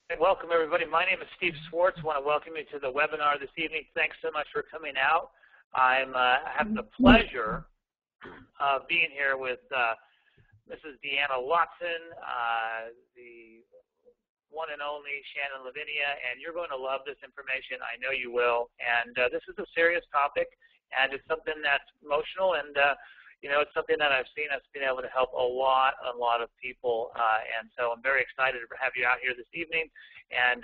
Hey, welcome, everybody. My name is Steve Swartz. I want to welcome you to the webinar this evening. Thanks so much for coming out. I'm having the pleasure of being here with Mrs. Deanna Watson, the one and only Shannon Lavinia, and you're going to love this information. I know you will. And this is a serious topic, and it's something that's emotional, and you know, it's something that I've seen us being able to help a lot of people, and so I'm very excited to have you out here this evening. And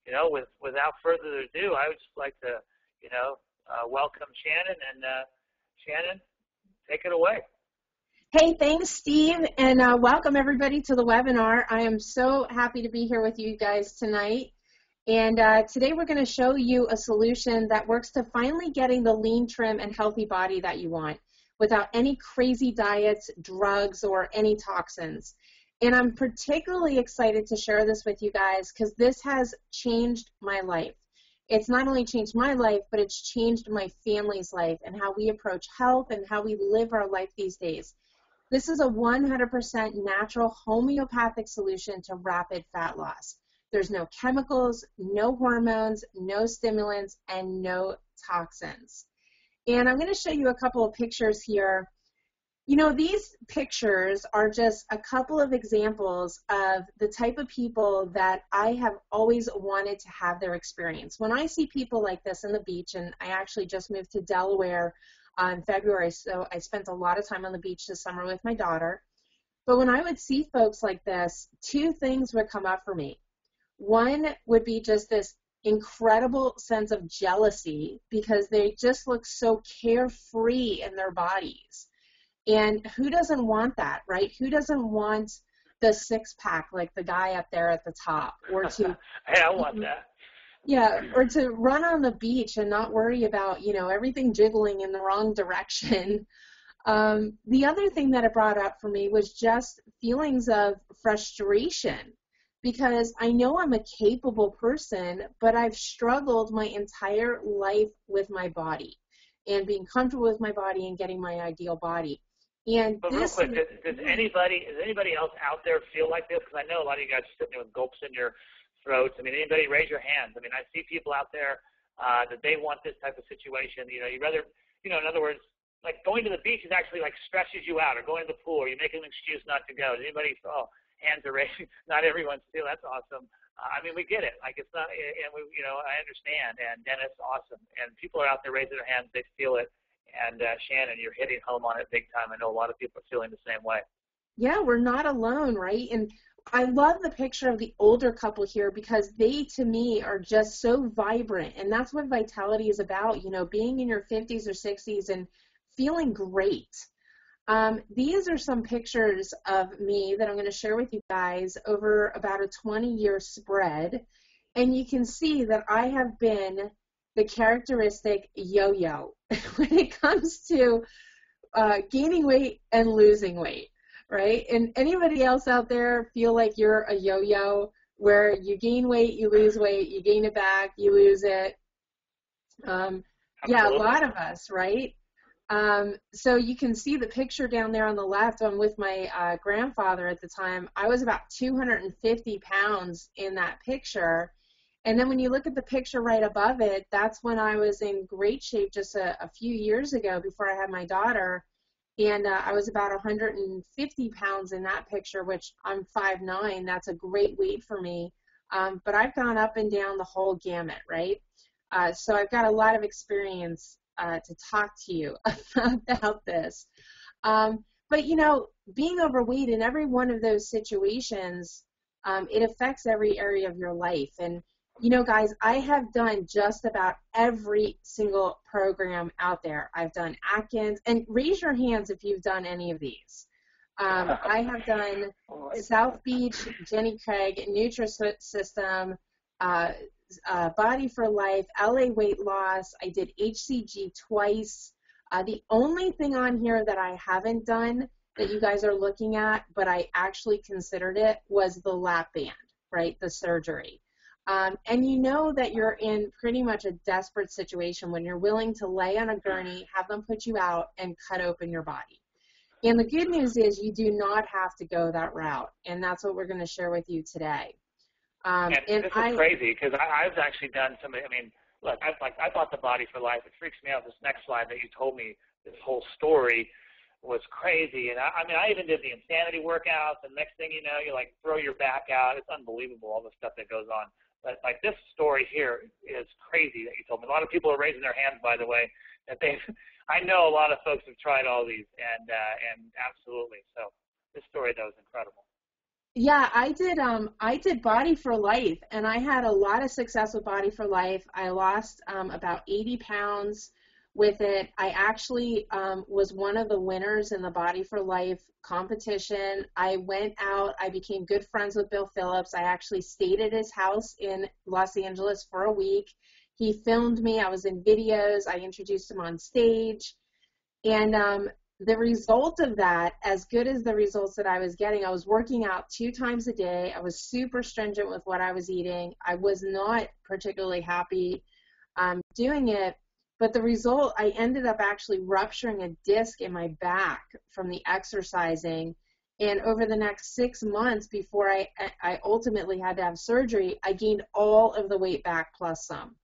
you know, without further ado, I would just like to, you know, welcome Shannon. And Shannon, take it away. Hey, thanks, Steve, and welcome everybody to the webinar. I am so happy to be here with you guys tonight. And today we're going to show you a solution that works to finally getting the lean, trim, and healthy body that you want, without any crazy diets, drugs, or any toxins. And I'm particularly excited to share this with you guys because this has changed my life. It's not only changed my life, but it's changed my family's life and how we approach health and how we live our life these days. This is a 100% natural homeopathic solution to rapid fat loss. There's no chemicals, no hormones, no stimulants, and no toxins. And I'm going to show you a couple of pictures here. You know, these pictures are just a couple of examples of the type of people that I have always wanted to have their experience. When I see people like this on the beach, and I actually just moved to Delaware in February, so I spent a lot of time on the beach this summer with my daughter. But when I would see folks like this, two things would come up for me. One would be just this incredible sense of jealousy because they just look so carefree in their bodies. And who doesn't want that, right? Who doesn't want the six-pack like the guy up there at the top? Or to Hey, I want that. Yeah, or to run on the beach and not worry about, you know, everything jiggling in the wrong direction. The other thing that it brought up for me was just feelings of frustration. Because I know I'm a capable person, but I've struggled my entire life with my body and being comfortable with my body and getting my ideal body. And but real quick, does anybody else out there feel like this? Because I know a lot of you guys are sitting there with gulps in your throats. I mean, anybody raise your hands? I mean, I see people out there that they want this type of situation. You know, you rather, you know, in other words, like going to the beach is actually like stresses you out, or going to the pool, or you make an excuse not to go. Does anybody? Oh, hands are raising. Not everyone's still. That's awesome. I mean, we get it. Like, it's not, and we, you know, I understand. And Dennis, awesome. And people are out there raising their hands. They feel it. And Shannon, you're hitting home on it big time. I know a lot of people are feeling the same way. Yeah, we're not alone, right? And I love the picture of the older couple here because they, to me, are just so vibrant. And that's what vitality is about, you know, being in your 50s or 60s and feeling great. These are some pictures of me that I'm going to share with you guys over about a 20-year spread. And you can see that I have been the characteristic yo-yo when it comes to gaining weight and losing weight, right? And anybody else out there feel like you're a yo-yo where you gain weight, you lose weight, you gain it back, you lose it? Yeah, a lot of us, right? So you can see the picture down there on the left. I'm with my grandfather at the time. I was about 250 pounds in that picture. And then when you look at the picture right above it, that's when I was in great shape just a few years ago before I had my daughter. And I was about 150 pounds in that picture, which I'm 5'9". That's a great weight for me. But I've gone up and down the whole gamut, right? So I've got a lot of experience to talk to you about this. But, you know, being overweight in every one of those situations, it affects every area of your life. And, you know, guys, I have done just about every single program out there. I've done Atkins, and raise your hands if you've done any of these. I have done South Beach, Jenny Craig, Nutrisystem, Body for Life, LA Weight Loss. I did HCG twice. The only thing on here that I haven't done that you guys are looking at, but I actually considered it, was the lap band, right, the surgery. And you know that you're in pretty much a desperate situation when you're willing to lay on a gurney, have them put you out, and cut open your body. And the good news is you do not have to go that route, and that's what we're going to share with you today. And this is crazy because I've actually done some. I mean, look, I bought the Body for Life. It freaks me out. This next slide that you told me, this whole story was crazy. And I mean, I even did the insanity workouts. And next thing you know, you like throw your back out. It's unbelievable all the stuff that goes on. But like this story here is crazy that you told me. A lot of people are raising their hands, by the way. That I know a lot of folks have tried all these, and absolutely. So this story though is incredible. Yeah, I did Body for Life, and I had a lot of success with Body for Life. I lost about 80 pounds with it. I actually was one of the winners in the Body for Life competition. I went out, I became good friends with Bill Phillips. I actually stayed at his house in Los Angeles for a week. He filmed me. I was in videos. I introduced him on stage. And the result of that, as good as the results that I was getting, I was working out 2 times a day. I was super stringent with what I was eating. I was not particularly happy doing it. But the result, I ended up actually rupturing a disc in my back from the exercising. And over the next 6 months before I ultimately had to have surgery, I gained all of the weight back plus some.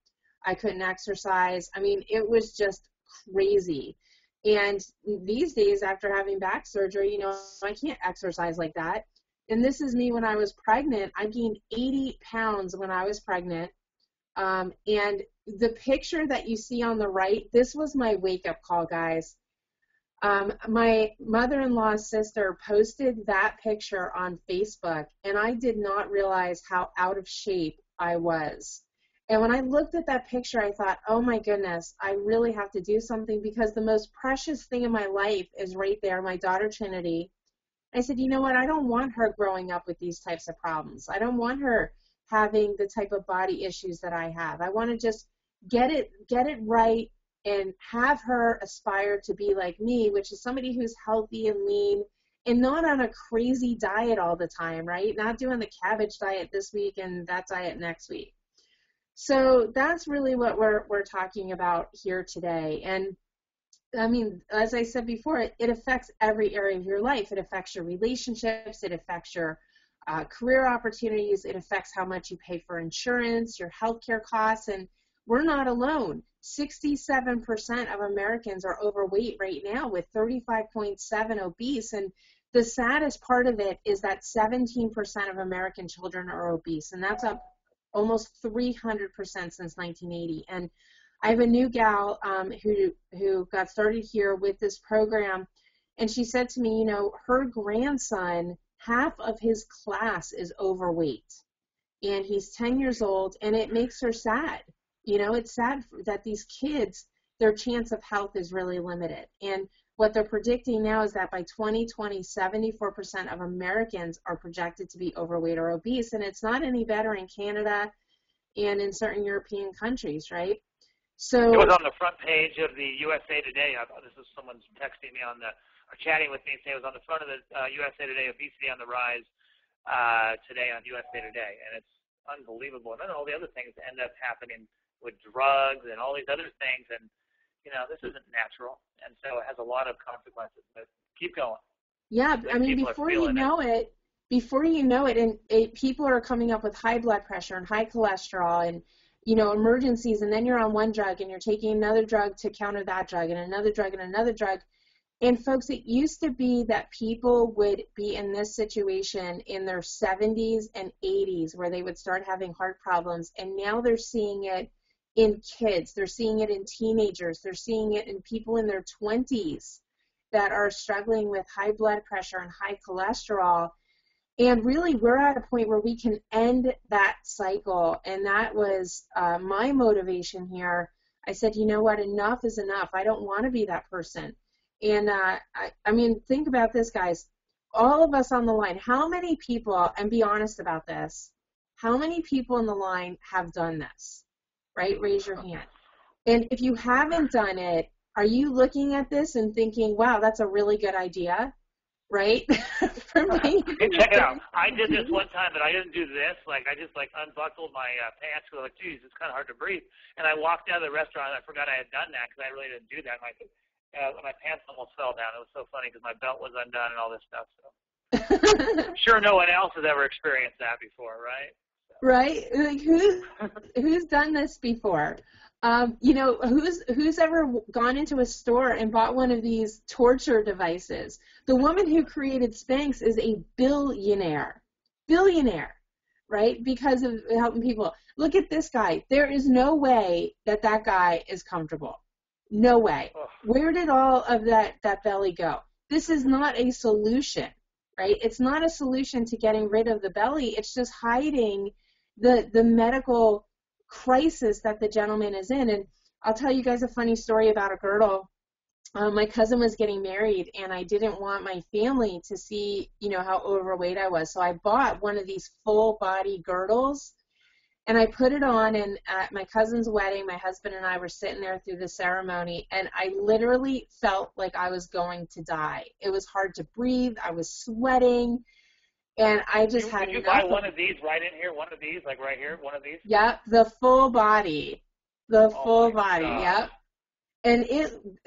I couldn't exercise. I mean, it was just crazy. And these days, after having back surgery, you know, I can't exercise like that. And this is me when I was pregnant. I gained 80 pounds when I was pregnant. And the picture that you see on the right, this was my wake-up call, guys. My mother-in-law's sister posted that picture on Facebook, and I did not realize how out of shape I was. And when I looked at that picture, I thought, oh my goodness, I really have to do something because the most precious thing in my life is right there, my daughter Trinity. I said, you know what, I don't want her growing up with these types of problems. I don't want her having the type of body issues that I have. I want to just get it right and have her aspire to be like me, which is somebody who's healthy and lean and not on a crazy diet all the time, right? Not doing the cabbage diet this week and that diet next week. So that's really what we're talking about here today. And I mean, as I said before, it affects every area of your life. It affects your relationships. It affects your career opportunities. It affects how much you pay for insurance, your healthcare costs, and we're not alone. 67% of Americans are overweight right now, with 35.7% obese. And the saddest part of it is that 17% of American children are obese, and that's up almost 300% since 1980. And I have a new gal who got started here with this program, and she said to me, you know, her grandson, half of his class is overweight, and he's 10 years old, and it makes her sad. You know, it's sad that these kids, their chance of health is really limited. And what they're predicting now is that by 2020, 74% of Americans are projected to be overweight or obese, and it's not any better in Canada and in certain European countries, right? So it was on the front page of the USA Today. This is someone's texting me or chatting with me saying it was on the front of the USA Today, obesity on the rise today on USA Today, and it's unbelievable. And then all the other things end up happening with drugs and all these other things, and you know, this isn't natural, and so it has a lot of consequences. But keep going. Yeah, I mean, before you know it, and people are coming up with high blood pressure and high cholesterol and, you know, emergencies, and then you're on one drug and you're taking another drug to counter that drug and another drug and another drug. And folks, it used to be that people would be in this situation in their 70s and 80s where they would start having heart problems, and now they're seeing it in kids, they're seeing it in teenagers, they're seeing it in people in their 20s that are struggling with high blood pressure and high cholesterol. And really, we're at a point where we can end that cycle, and that was my motivation here. I said, you know what, enough is enough. I don't want to be that person. And I mean, think about this, guys. All of us on the line, how many people, and be honest about this, how many people in the line have done this? Right? Raise your hand. And if you haven't done it, are you looking at this and thinking, wow, that's a really good idea? Right? For me, hey, check it out. I did this one time, but I didn't do this. Like, I just, like, unbuckled my pants because I was like, geez, it's kind of hard to breathe. And I walked out of the restaurant, and I forgot I had done that because I really didn't do that. My pants almost fell down. It was so funny because my belt was undone and all this stuff. So. I'm sure no one else has ever experienced that before, right? So. right? Like who's done this before? You know, who's ever gone into a store and bought one of these torture devices? The woman who created Spanx is a billionaire, right? Because of helping people. Look at this guy. There is no way that guy is comfortable. No way. Where did all of that belly go? This is not a solution, right? It's not a solution to getting rid of the belly. It's just hiding the medical crisis that the gentleman is in. And I'll tell you guys a funny story about a girdle. My cousin was getting married, and I didn't want my family to see, you know, how overweight I was. So I bought one of these full body girdles, and I put it on, and at my cousin's wedding, my husband and I were sitting there through the ceremony, and I literally felt like I was going to die. It was hard to breathe. I was sweating, and I just had Did you enough. buy one of these right in here? One of these, like right here? One of these? Yep, the full body. The full body, God. yep. And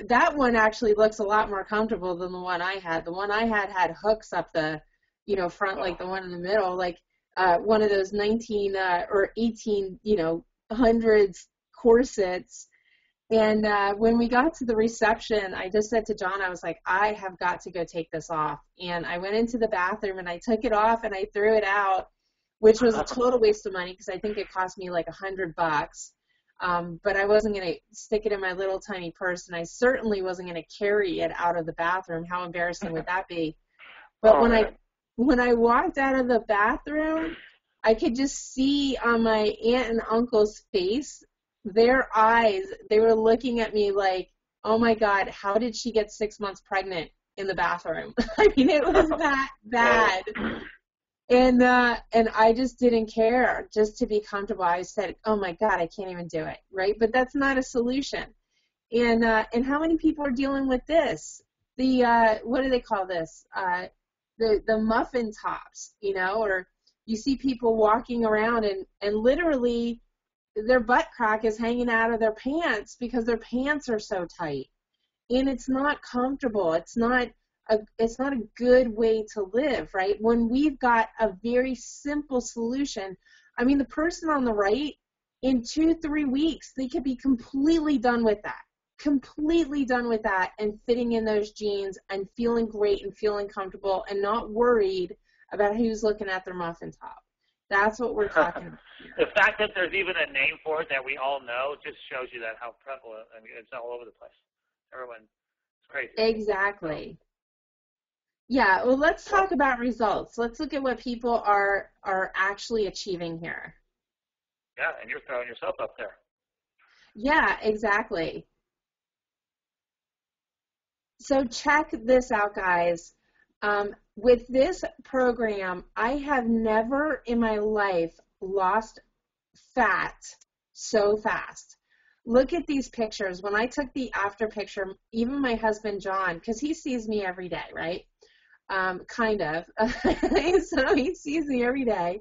that one actually looks a lot more comfortable than the one I had. The one I had hooks up the, you know, front, like the one in the middle, like one of those 19 or 18, you know, hundreds corsets. And when we got to the reception, I just said to John, I was like, I have got to go take this off. And I went into the bathroom and I took it off and I threw it out, which was a total waste of money because I think it cost me like $100. But I wasn't going to stick it in my little tiny purse, and I certainly wasn't going to carry it out of the bathroom. How embarrassing would that be? But when I walked out of the bathroom, I could just see on my aunt and uncle's face, their eyes, they were looking at me like, oh my God, how did she get 6 months pregnant in the bathroom? I mean, it was that bad. And I just didn't care, just to be comfortable. I said, oh my God, I can't even do it, right? But that's not a solution. And how many people are dealing with this? The what do they call this? The muffin tops, you know, or you see people walking around and literally their butt crack is hanging out of their pants because their pants are so tight. And it's not comfortable. It's not a good way to live, right? When we've got a very simple solution. I mean, the person on the right, in 2-3 weeks, they could be completely done with that and fitting in those jeans and feeling great and feeling comfortable and not worried about who's looking at their muffin top. That's what we're talking about here. The fact that there's even a name for it that we all know just shows you that how prevalent. I mean, it's all over the place. Everyone, it's crazy. Exactly. Yeah, well, let's talk about results. Let's look at what people are actually achieving here. Yeah, and you're throwing yourself up there. Yeah, exactly. So check this out, guys. With this program, I have never in my life lost fat so fast. Look at these pictures. When I took the after picture, even my husband, John, because he sees me every day, right? Kind of. So he sees me every day.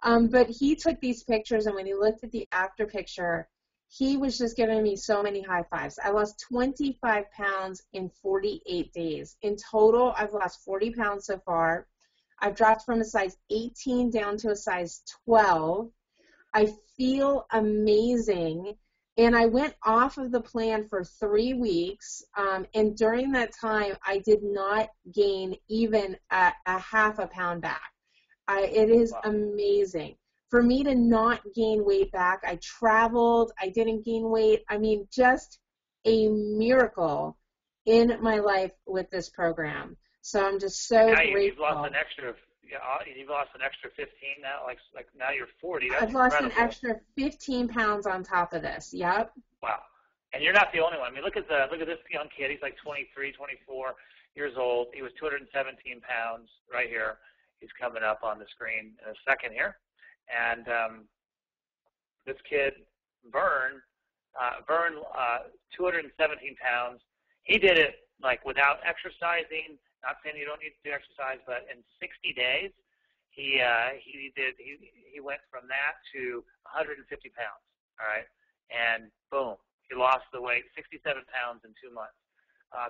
But he took these pictures, and when he looked at the after picture, he was just giving me so many high fives. I lost 25 pounds in 48 days. In total, I've lost 40 pounds so far. I've dropped from a size 18 down to a size 12. I feel amazing. And I went off of the plan for 3 weeks, and during that time, I did not gain even a half a pound back. It is amazing. For me to not gain weight back, I traveled, I didn't gain weight. I mean, just a miracle in my life with this program. So I'm just so grateful. You've lost an extra. You've lost an extra 15 now. Like now you're 40. That's I've lost incredible. an extra 15 pounds on top of this. Yep. Wow. And you're not the only one. I mean, look at this young kid. He's like 23, 24 years old. He was 217 pounds right here. He's coming up on the screen in a second here. And this kid, Vern, 217 pounds. He did it like without exercising. Not saying you don't need to do exercise, but in 60 days, he went from that to 150 pounds. All right, and boom, he lost the weight, 67 pounds in 2 months.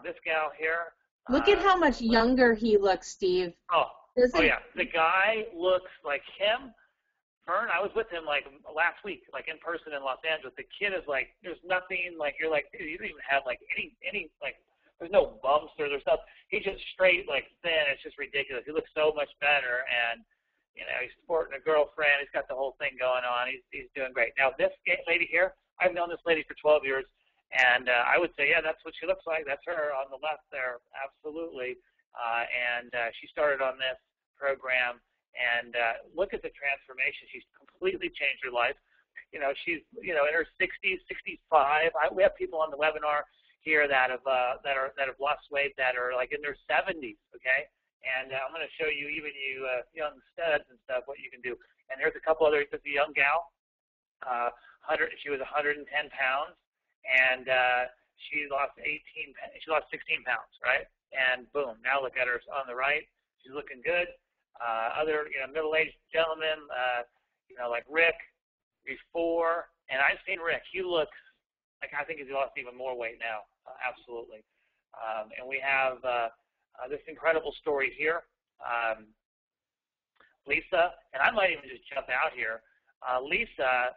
This gal here. Look at how much younger he looks, Steve. Oh yeah, the guy looks like him. Fern, I was with him like last week, like in person in Los Angeles. The kid is like, there's nothing, like you're like, dude, you don't even have like any like, there's no bumps or there's stuff. He's just straight, like thin. It's just ridiculous. He looks so much better, and you know, he's sporting a girlfriend. He's got the whole thing going on. He's doing great. Now this lady here, I've known this lady for 12 years, and I would say, yeah, that's what she looks like. That's her on the left there, absolutely. And she started on this program. And look at the transformation. She's completely changed her life. You know, she's, you know, in her 60s, 65. We have people on the webinar here that have lost weight that are like in their 70s. Okay, and I'm going to show you, even you young studs and stuff, what you can do. And there's a couple other. There's a young gal. She was 110 pounds, and she lost 16 pounds, right? And boom, now look at her on the right. She's looking good. Other, you know, middle-aged gentlemen, you know, like Rick before, and I've seen Rick. He looks like, I think he's lost even more weight now, absolutely. And we have this incredible story here. Lisa, and I might even just jump out here. Lisa,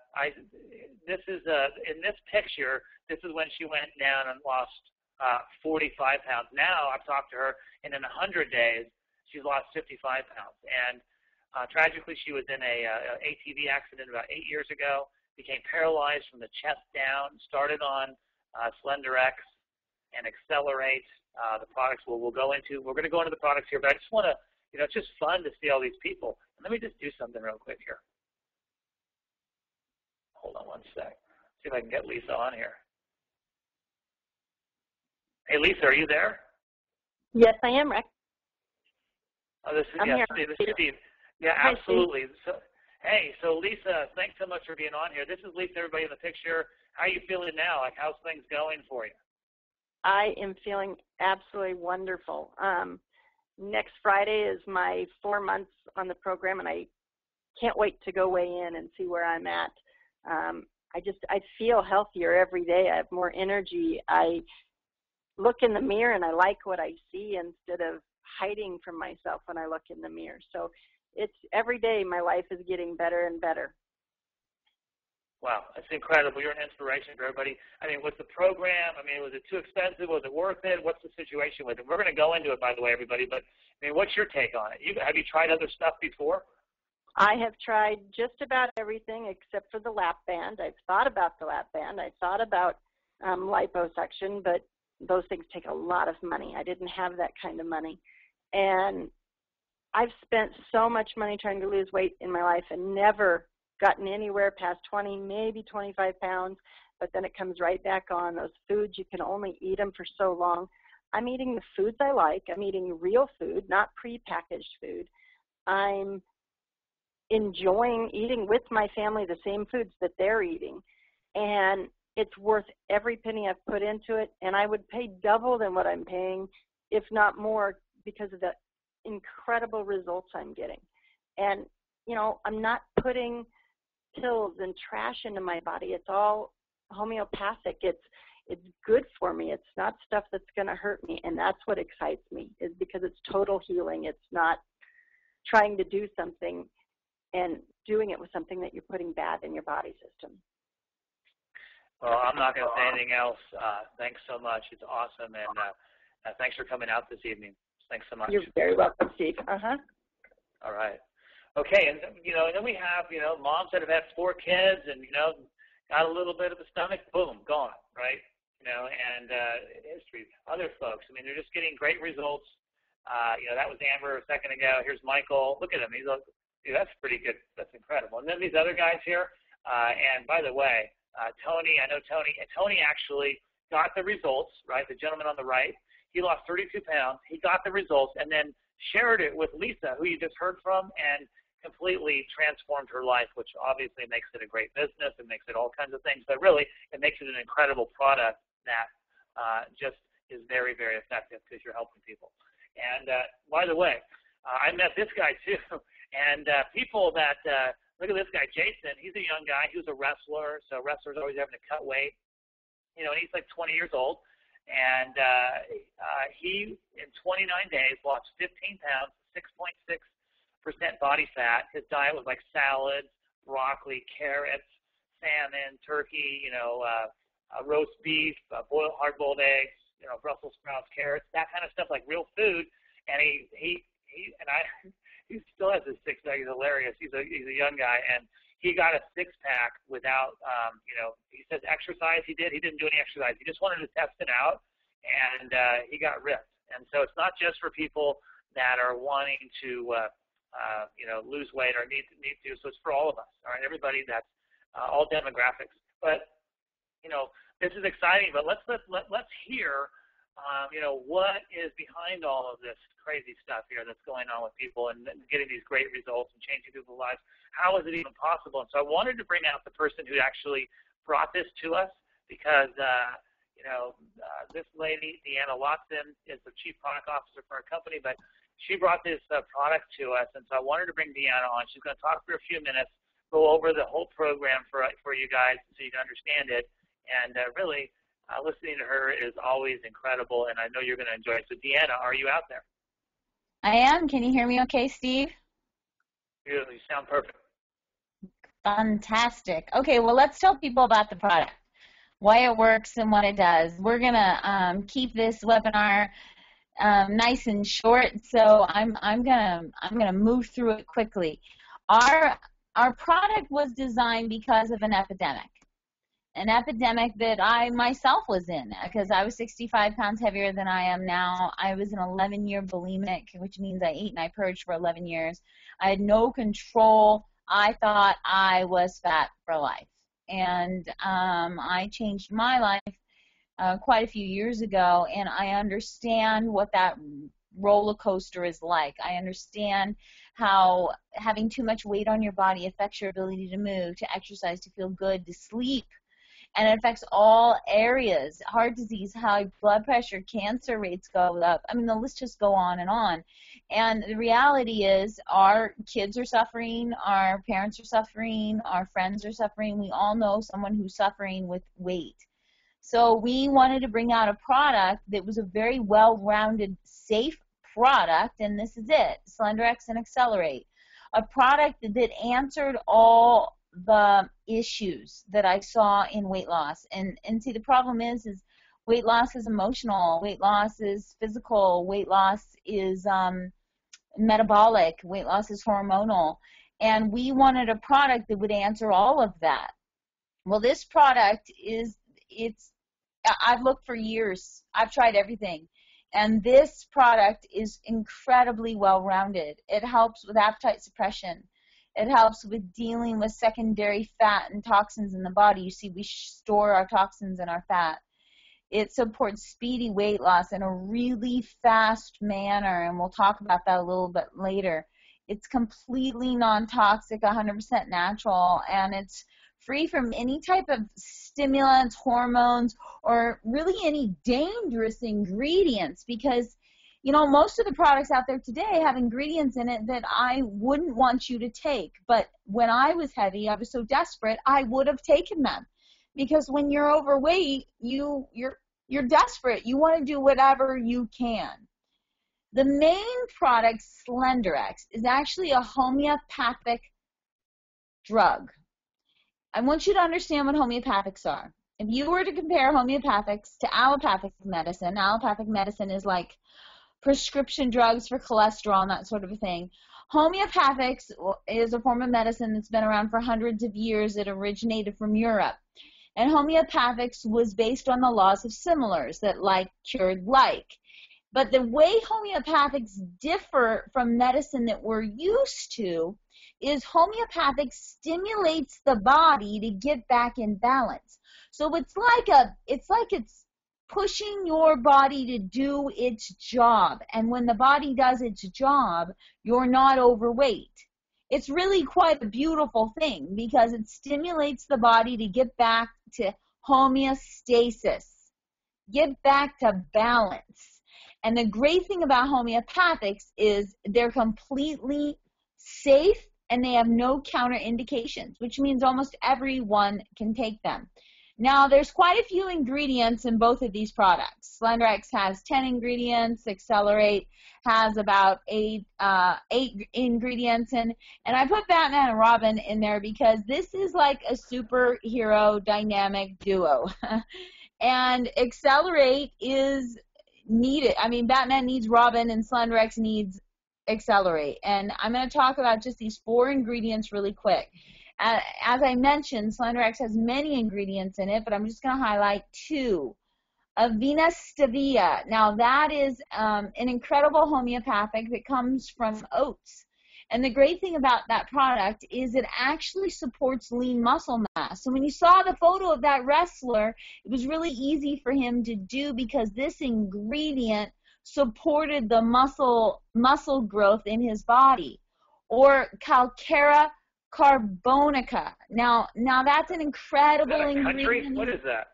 this is in this picture. This is when she went down and lost 45 pounds. Now I've talked to her, and in 100 days. She's lost 55 pounds, and tragically, she was in a ATV accident about 8 years ago. Became paralyzed from the chest down. Started on Slenderiix and Accelerate. The products we'll go into. We're going to go into the products here, but I just want to, you know, it's just fun to see all these people. And let me just do something real quick here. Hold on one sec. See if I can get Lisa on here. Hey, Lisa, are you there? Yes, I am, Rick. Oh, this is, Steve. Yeah, Hi, absolutely. So, hey, so Lisa, thanks so much for being on here. This is Lisa, everybody in the picture. How are you feeling now? Like, how's things going for you? I am feeling absolutely wonderful. Next Friday is my 4 months on the program, and I can't wait to go weigh in and see where I'm at. I feel healthier every day. I have more energy. I look in the mirror, and I like what I see instead of hiding from myself when I look in the mirror. So it's every day my life is getting better and better. Wow, that's incredible. You're an inspiration for everybody. I mean, with the program, I mean, was it too expensive? Was it worth it? What's the situation with it? We're going to go into it, by the way, everybody, but I mean, what's your take on it? Have you tried other stuff before? I have tried just about everything except for the lap band. I've thought about the lap band. I thought about liposuction, but those things take a lot of money. I didn't have that kind of money. And I've spent so much money trying to lose weight in my life and never gotten anywhere past 20, maybe 25 pounds, but then it comes right back on. Those foods, you can only eat them for so long. I'm eating the foods I like. I'm eating real food, not prepackaged food. I'm enjoying eating with my family the same foods that they're eating. And it's worth every penny I've put into it, and I would pay double than what I'm paying, if not more, because of the incredible results I'm getting. And, you know, I'm not putting pills and trash into my body. It's all homeopathic. It's good for me. It's not stuff that's going to hurt me, and that's what excites me, is because it's total healing. It's not trying to do something and doing it with something that you're putting bad in your body system. Well, I'm not going to say anything else. Thanks so much. It's awesome, and thanks for coming out this evening. Thanks so much. You're very welcome, Steve. All right. Okay, and you know, and then we have, you know, moms that have had 4 kids and, you know, got a little bit of a stomach, boom, gone, right? You know, and history. Other folks, I mean, they're just getting great results. You know, that was Amber a second ago. Here's Michael. Look at him. He's like, dude, that's pretty good. That's incredible. And then these other guys here. And by the way, Tony, I know Tony. And Tony actually got the results, right? The gentleman on the right. He lost 32 pounds. He got the results and then shared it with Lisa, who you just heard from, and completely transformed her life, which obviously makes it a great business. It makes it all kinds of things. But really, it makes it an incredible product that just is very, very effective because you're helping people. And by the way, I met this guy too. And people that, look at this guy, Jason. He's a young guy. He was a wrestler. So wrestlers always having to cut weight. You know, and he's like 20 years old. And he, in 29 days, lost 15 pounds, 6.6% body fat. His diet was like salads, broccoli, carrots, salmon, turkey, roast beef, hard-boiled eggs, Brussels sprouts, carrots, that kind of stuff, like real food. And he still has his six-pack. He's hilarious. He's a young guy, and he got a six-pack without, he says exercise. He didn't do any exercise. He just wanted to test it out, and he got ripped. And so it's not just for people that are wanting to, lose weight or need to. So it's for all of us. All right, everybody. That's all demographics. But this is exciting. But let's hear, what is behind all of this crazy stuff here that's going on with people and getting these great results and changing people's lives. How is it even possible? And so I wanted to bring out the person who actually brought this to us, because this lady, Deanna Watson, is the Chief Product Officer for our company, but she brought this product to us, and so I wanted to bring Deanna on. She's going to talk for a few minutes, go over the whole program for you guys so you can understand it, and really listening to her is always incredible, and I know you're going to enjoy it. So Deanna, are you out there? I am. Can you hear me okay, Steve? You sound perfect. Fantastic. Okay, well, let's tell people about the product, why it works and what it does. We're going to keep this webinar nice and short, so I'm gonna move through it quickly. Our product was designed because of an epidemic that I myself was in, because I was 65 pounds heavier than I am now. I was an 11-year bulimic, which means I ate and I purged for 11 years. I had no control. I thought I was fat for life, and I changed my life quite a few years ago, and I understand what that roller coaster is like. I understand how having too much weight on your body affects your ability to move, to exercise, to feel good, to sleep, and it affects all areas. Heart disease, high blood pressure, cancer rates go up. I mean, the list just go on. And the reality is our kids are suffering, our parents are suffering, our friends are suffering. We all know someone who's suffering with weight. So we wanted to bring out a product that was a very well-rounded, safe product, and this is it, Slenderiix and Accelerate, a product that answered all the issues that I saw in weight loss. And see, the problem is weight loss is emotional, weight loss is physical, weight loss is metabolic, weight loss is hormonal, and we wanted a product that would answer all of that. Well, this product I've looked for years. I've tried everything. And this product is incredibly well-rounded. It helps with appetite suppression. It helps with dealing with secondary fat and toxins in the body. You see, we store our toxins in our fat. It supports speedy weight loss in a really fast manner, and we'll talk about that a little bit later. It's completely non-toxic, 100% natural, and it's free from any type of stimulants, hormones, or really any dangerous ingredients, because most of the products out there today have ingredients in it that I wouldn't want you to take. But when I was heavy, I was so desperate, I would have taken them, because when you're overweight, you're desperate. You want to do whatever you can. The main product, Slenderiix, is actually a homeopathic drug. I want you to understand what homeopathics are. If you were to compare homeopathics to allopathic medicine is like prescription drugs for cholesterol and that sort of a thing. Homeopathics is a form of medicine that's been around for hundreds of years. It originated from Europe. And homeopathics was based on the laws of similars, that like cured like. But the way homeopathics differ from medicine that we're used to is homeopathic stimulates the body to get back in balance. So it's pushing your body to do its job. And when the body does its job, you're not overweight. It's really quite a beautiful thing, because it stimulates the body to get back to homeostasis, get back to balance. And the great thing about homeopathics is they're completely safe and they have no counterindications, which means almost everyone can take them. Now, there's quite a few ingredients in both of these products. Slenderiix has 10 ingredients. Accelerate has about eight ingredients. And I put Batman and Robin in there because this is like a superhero dynamic duo. And Accelerate is needed. I mean, Batman needs Robin and Slenderiix needs Accelerate. And I'm going to talk about just these 4 ingredients really quick. As I mentioned, Slenderiix has many ingredients in it, but I'm just going to highlight 2. Avena stevia. Now, that is an incredible homeopathic that comes from oats. And the great thing about that product is it actually supports lean muscle mass. So when you saw the photo of that wrestler, it was really easy for him to do because this ingredient supported the muscle growth in his body. Or Calcara carbonica. Now that's an incredible ingredient. What is that?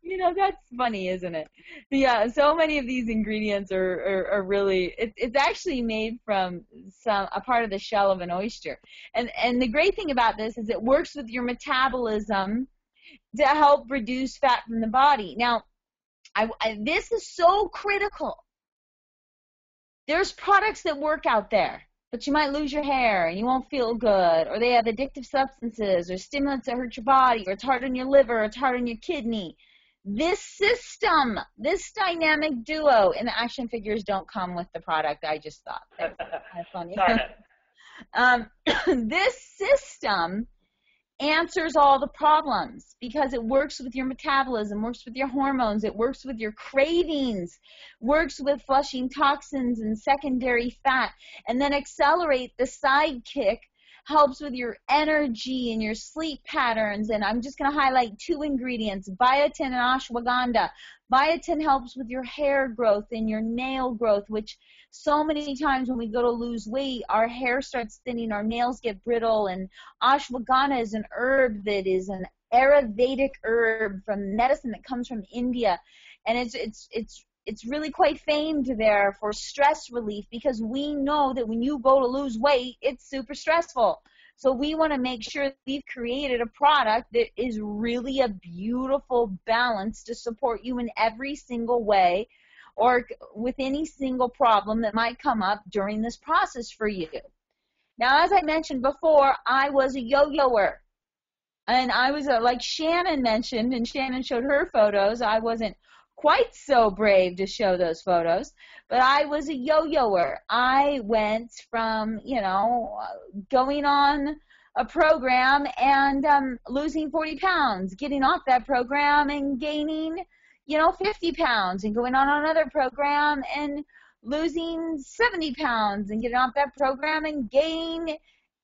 You know, that's funny, isn't it? Yeah, so many of these ingredients are really, it's actually made from a part of the shell of an oyster. And the great thing about this is it works with your metabolism to help reduce fat from the body. Now, this is so critical. There's products that work out there, but you might lose your hair and you won't feel good, or they have addictive substances or stimulants that hurt your body, or it's hard on your liver, or it's hard on your kidney. This system, this dynamic duo, and the action figures don't come with the product, I just thought. That's funny. This system answers all the problems because it works with your metabolism, works with your hormones, it works with your cravings, works with flushing toxins and secondary fat, and then Accelerate, the sidekick, helps with your energy and your sleep patterns. And I'm just going to highlight 2 ingredients, biotin and ashwagandha. Biotin helps with your hair growth and your nail growth, which so many times when we go to lose weight, our hair starts thinning, our nails get brittle. And ashwagandha is an herb that is an Ayurvedic herb from medicine that comes from India. And it's really quite famed there for stress relief, because we know that when you go to lose weight, it's super stressful. So we want to make sure that we've created a product that is really a beautiful balance to support you in every single way, or with any single problem that might come up during this process for you. Now, as I mentioned before, I was a yo-yoer. And I was, like Shannon mentioned, and Shannon showed her photos, I wasn't quite so brave to show those photos, but I was a yo-yoer. I went from, going on a program and losing 40 pounds, getting off that program and gaining, 50 pounds, and going on another program and losing 70 pounds and getting off that program and gain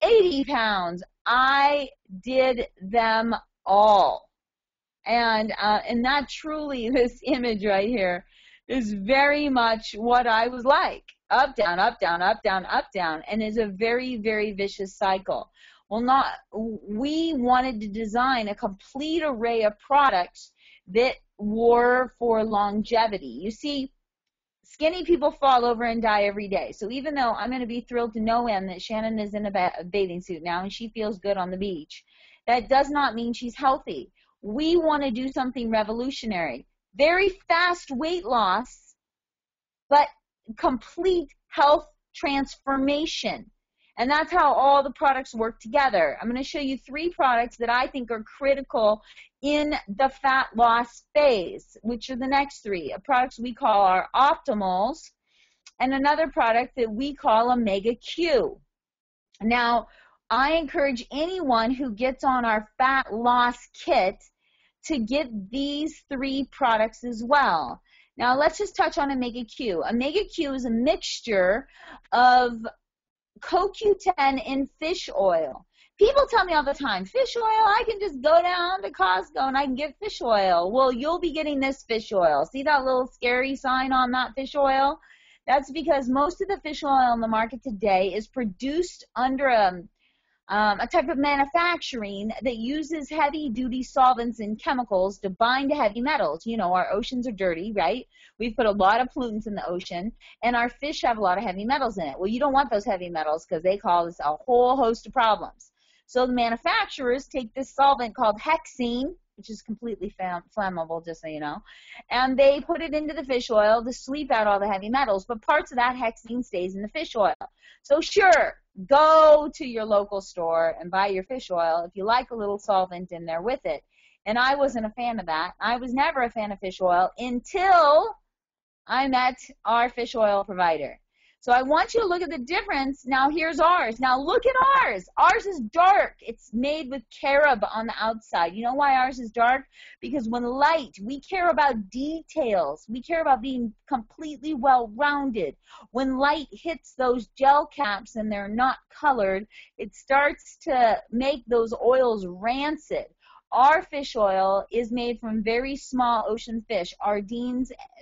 80 pounds. I did them all. And that truly, this image right here is very much what I was like. Up, down, up, down, up, down, up, down, and is a very, very vicious cycle. Well, we wanted to design a complete array of products that were for longevity. You see, skinny people fall over and die every day. So even though I'm going to be thrilled to no end that Shannon is in a bathing suit now and she feels good on the beach, that does not mean she's healthy. We want to do something revolutionary. Very fast weight loss, but complete health transformation. And that's how all the products work together. I'm going to show you 3 products that I think are critical in the fat loss phase, which are the next 3. Products we call our Optimals, and another product that we call Omega Q. Now, I encourage anyone who gets on our fat loss kit to get these 3 products as well. Now, let's just touch on Omega Q. Omega Q is a mixture of CoQ10 and fish oil. People tell me all the time, fish oil, I can just go down to Costco and I can get fish oil. Well, you'll be getting this fish oil. See that little scary sign on that fish oil? That's because most of the fish oil on the market today is produced under a type of manufacturing that uses heavy-duty solvents and chemicals to bind to heavy metals. Our oceans are dirty, right? We've put a lot of pollutants in the ocean, and our fish have a lot of heavy metals in it. Well, you don't want those heavy metals because they cause a whole host of problems. So the manufacturers take this solvent called hexene, which is completely flammable, just so you know, and they put it into the fish oil to sweep out all the heavy metals, but parts of that hexene stays in the fish oil. So sure, go to your local store and buy your fish oil if you like a little solvent in there with it. And I wasn't a fan of that. I was never a fan of fish oil until I met our fish oil provider. So I want you to look at the difference. Now here's ours. Now look at ours. Ours is dark. It's made with carob on the outside. You know why ours is dark? Because when light, we care about details. We care about being completely well-rounded. When light hits those gel caps and they're not colored, it starts to make those oils rancid. Our fish oil is made from very small ocean fish,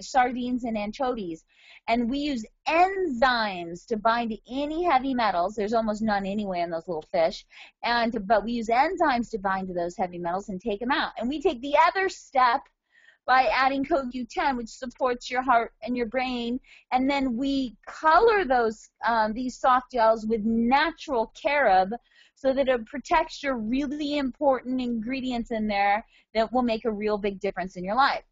sardines, and anchovies. And we use enzymes to bind to any heavy metals. There's almost none anyway in those little fish. But we use enzymes to bind to those heavy metals and take them out. And we take the other step by adding CoQ10, which supports your heart and your brain. And then we color these soft gels with natural carob so that it protects your really important ingredients in there that will make a real big difference in your life.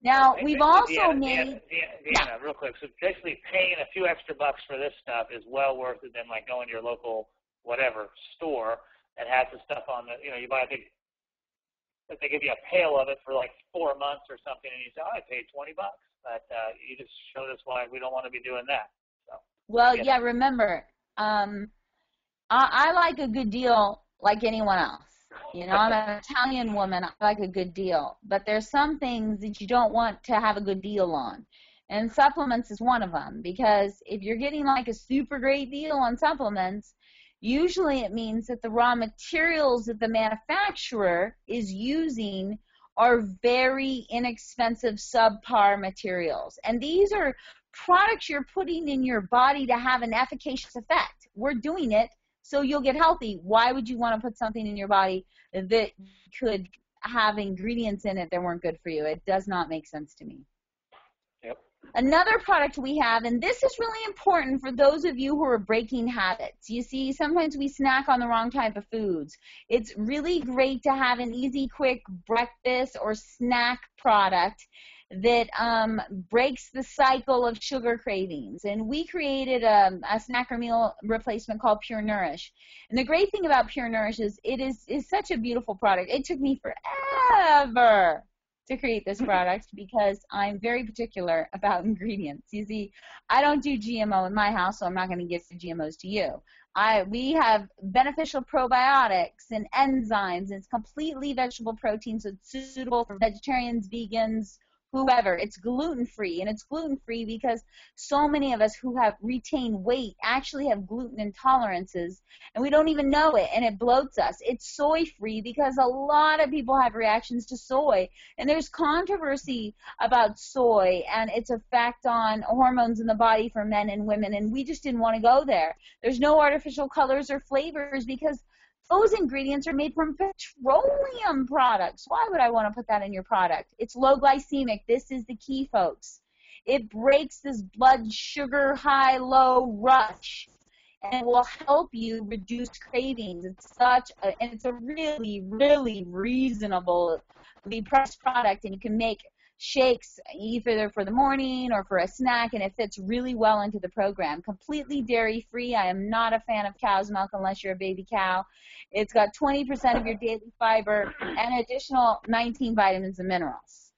Now, we've also made... Deanna, real quick, so basically paying a few extra bucks for this stuff is well worth it than like going to your local whatever store that has the stuff on the, you buy a big, if they give you a pail of it for like 4 months or something and you say, oh, I paid $20. But you just showed us why we don't want to be doing that. So, well, yeah, remember, I like a good deal like anyone else. I'm an Italian woman. I like a good deal. But there's some things that you don't want to have a good deal on. And supplements is one of them. Because if you're getting like a super great deal on supplements, usually it means that the raw materials that the manufacturer is using are very inexpensive subpar materials. And these are products you're putting in your body to have an efficacious effect. We're doing it so you'll get healthy. Why would you want to put something in your body that could have ingredients in it that weren't good for you? It does not make sense to me. Yep. Another product we have, and this is really important for those of you who are breaking habits. You see, sometimes we snack on the wrong type of foods. It's really great to have an easy, quick breakfast or snack product that breaks the cycle of sugar cravings. And we created a snack or meal replacement called Pure Nourish. And the great thing about Pure Nourish is it is such a beautiful product. It took me forever to create this product because I'm very particular about ingredients. You see, I don't do GMO in my house, so I'm not going to give the GMOs to you. We have beneficial probiotics and enzymes, and it's completely vegetable protein, so it's suitable for vegetarians, vegans, whoever. It's gluten-free, and it's gluten-free because so many of us who have retained weight actually have gluten intolerances, and we don't even know it, and it bloats us. It's soy-free because a lot of people have reactions to soy, and there's controversy about soy and its effect on hormones in the body for men and women, and we just didn't want to go there. There's no artificial colors or flavors because those ingredients are made from petroleum products. Why would I want to put that in your product? It's low glycemic. This is the key, folks. It breaks this blood sugar high-low rush, and it will help you reduce cravings. It's a really, really reasonably priced product, and you can make shakes either for the morning or for a snack, and it fits really well into the program. Completely dairy-free. I am not a fan of cow's milk unless you're a baby cow. It's got 20% of your daily fiber and additional 19 vitamins and minerals.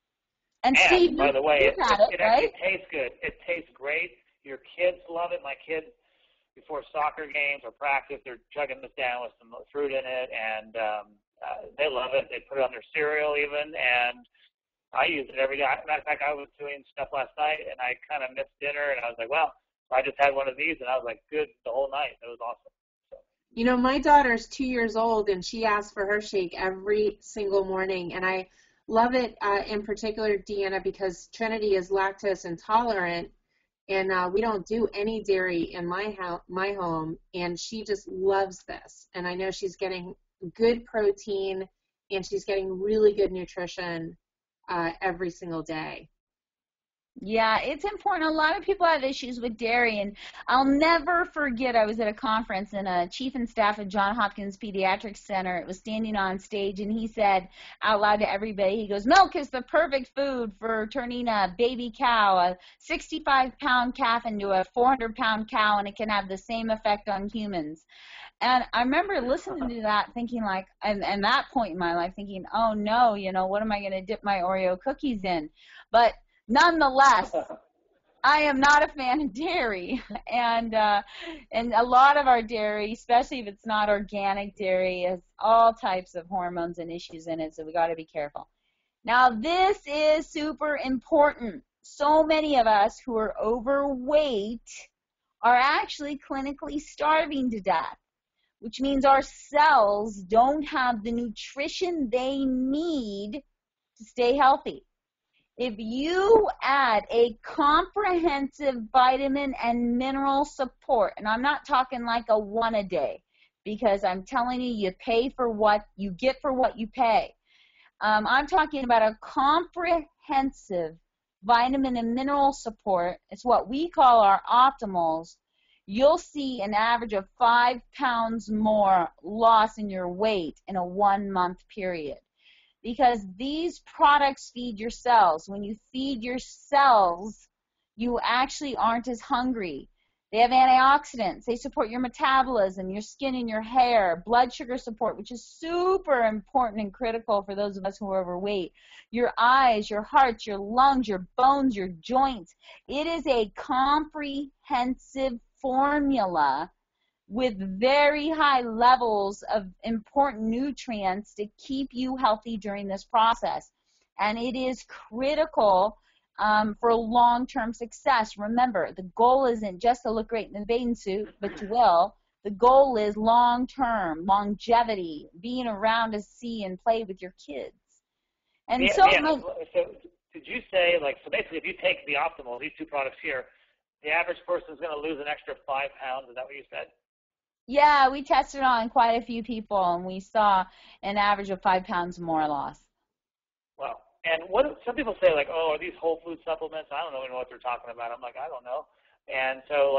And Steve, by the way, it right? actually tastes good. It tastes great. Your kids love it. My kids, before soccer games or practice, they're chugging this down with some fruit in it, and they love it. They put it on their cereal even, and I use it every day. Matter of fact, I was doing stuff last night, and I kind of missed dinner, and I was like, well, I just had one of these, and I was like, good the whole night. It was awesome. So. My daughter's 2 years old, and she asks for her shake every single morning, and I love it in particular, Deanna, because Trinity is lactose intolerant, and we don't do any dairy in my home, and she just loves this. And I know she's getting good protein, and she's getting really good nutrition every single day. Yeah, it's important. A lot of people have issues with dairy, and I'll never forget, I was at a conference, and a chief and staff at Johns Hopkins Pediatric Center was standing on stage, and he said out loud to everybody, he goes, milk is the perfect food for turning a baby cow, a 65-pound calf, into a 400-pound cow, and it can have the same effect on humans. And I remember listening to that thinking like, and that point in my life thinking, oh no, what am I going to dip my Oreo cookies in? But nonetheless, I am not a fan of dairy, and a lot of our dairy, especially if it's not organic dairy, has all types of hormones and issues in it, so we got to be careful. Now, this is super important. So many of us who are overweight are actually clinically starving to death, which means our cells don't have the nutrition they need to stay healthy. If you add a comprehensive vitamin and mineral support, and I'm not talking like a one a day, because I'm telling you, you pay for what you get for what you pay. I'm talking about a comprehensive vitamin and mineral support. It's what we call our optimals. You'll see an average of 5 pounds more loss in your weight in a 1-month period. Because these products feed your cells. When you feed your cells, you actually aren't as hungry. They have antioxidants. They support your metabolism, your skin and your hair, blood sugar support, which is super important and critical for those of us who are overweight, your eyes, your heart, your lungs, your bones, your joints. It is a comprehensive formula with very high levels of important nutrients to keep you healthy during this process. And it is critical for long-term success. Remember, the goal isn't just to look great in the bathing suit, but you will. The goal is long-term, longevity, being around to see and play with your kids. And so did you say, so basically if you take the optimal, these two products here, the average person is going to lose an extra 5 pounds? Is that what you said? Yeah, we tested on quite a few people, and we saw an average of 5 pounds more loss. Wow. And some people say, oh, are these whole food supplements? I don't even know what they're talking about. I'm like, I don't know. And so,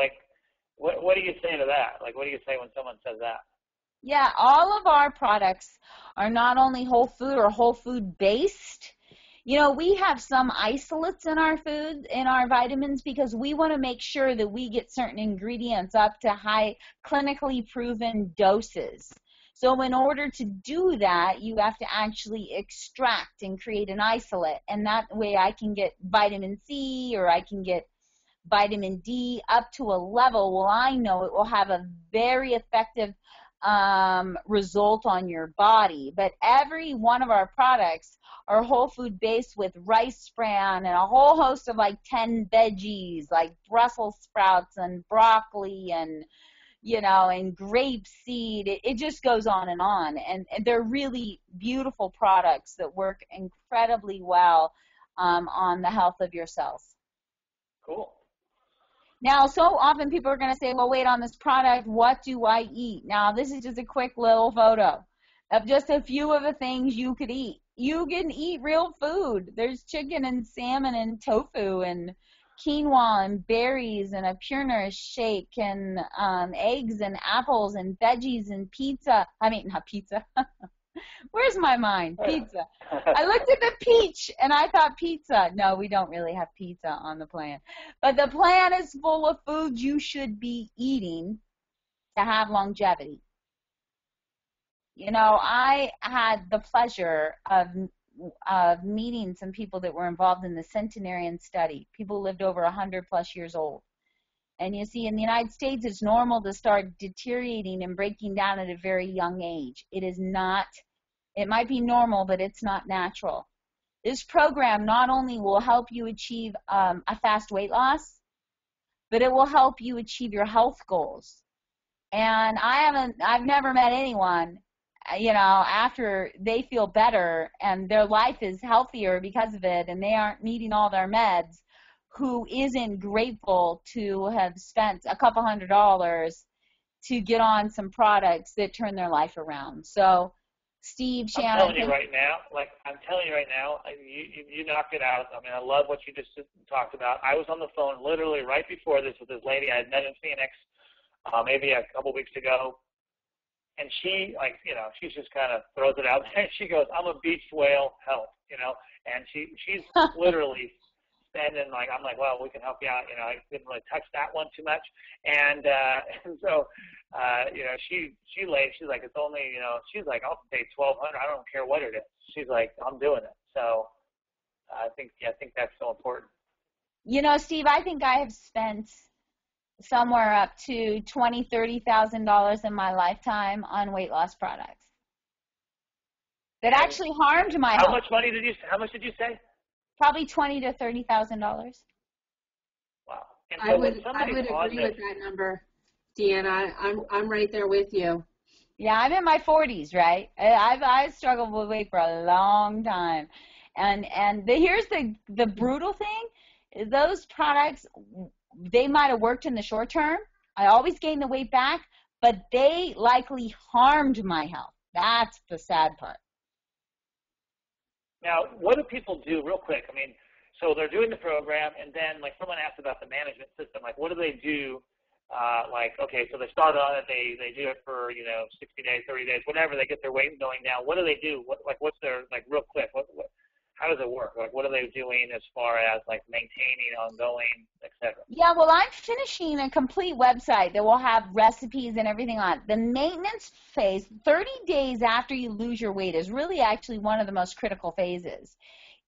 what do you say to that? What do you say when someone says that? Yeah, all of our products are not only whole food or whole food based. We have some isolates in our food, in our vitamins, because we want to make sure that we get certain ingredients up to high clinically proven doses. So in order to do that, you have to actually extract and create an isolate, and that way I can get vitamin C or I can get vitamin D up to a level where I know it will have a very effective result on your body. But every one of our products are whole food based with rice bran and a whole host of 10 veggies like Brussels sprouts and broccoli and and grape seed. It just goes on, and they're really beautiful products that work incredibly well on the health of your cells. Cool. Now, so often people are going to say, well, wait, on this product, what do I eat? Now, this is just a quick little photo of just a few of the things you could eat. You can eat real food. There's chicken and salmon and tofu and quinoa and berries and a Pure Nourish shake and eggs and apples and veggies and pizza. I mean, not pizza. Where's my mind? Pizza. I looked at the peach and I thought pizza. No, we don't really have pizza on the plan. But the plan is full of foods you should be eating to have longevity. I had the pleasure of meeting some people that were involved in the centenarian study. People who lived over 100 plus years old. And you see, in the United States, it's normal to start deteriorating and breaking down at a very young age. It is not, it might be normal, but it's not natural. This program not only will help you achieve a fast weight loss, but it will help you achieve your health goals. And I've never met anyone, after they feel better and their life is healthier because of it and they aren't needing all their meds, who isn't grateful to have spent a couple $100s to get on some products that turn their life around. So Steve, I'm Shannon. telling you right now, you knocked it out. I mean, I love what you just talked about. I was on the phone literally right before this with this lady I had met in Phoenix maybe a couple weeks ago, and she, like, you know, she just kind of throws it out there. She goes, "I'm a beached whale, help," you know, and she's literally standing like, I'm like, well, we can help you out. You know, I didn't really touch that one too much, and so. You know, she's like, it's only, you know, she's like, I'll pay $1,200. I don't care what it is. She's like, I'm doing it. So I think that's so important. You know, Steve, I think I have spent somewhere up to $20,000, $30,000 in my lifetime on weight loss products that actually harmed my health. How much did you say? Probably $20,000 to $30,000. Wow. And I so would agree with that number. Deanna, I'm right there with you. Yeah, I'm in my 40s, right? I've struggled with weight for a long time, and here's the brutal thing: those products, they might have worked in the short term. I always gained the weight back, but they likely harmed my health. That's the sad part. Now, what do people do, real quick? I mean, so they're doing the program, and then, like, someone asked about the management system. Like, what do they do? Like, okay, so they start on it, they do it for, you know, 60 days, 30 days, whatever, they get their weight going down. What do they do? What's their, like, real quick, how does it work? Like, what are they doing as far as, like, maintaining, ongoing, et cetera? Yeah, well, I'm finishing a complete website that will have recipes and everything on it. The maintenance phase, 30 days after you lose your weight, is really actually one of the most critical phases.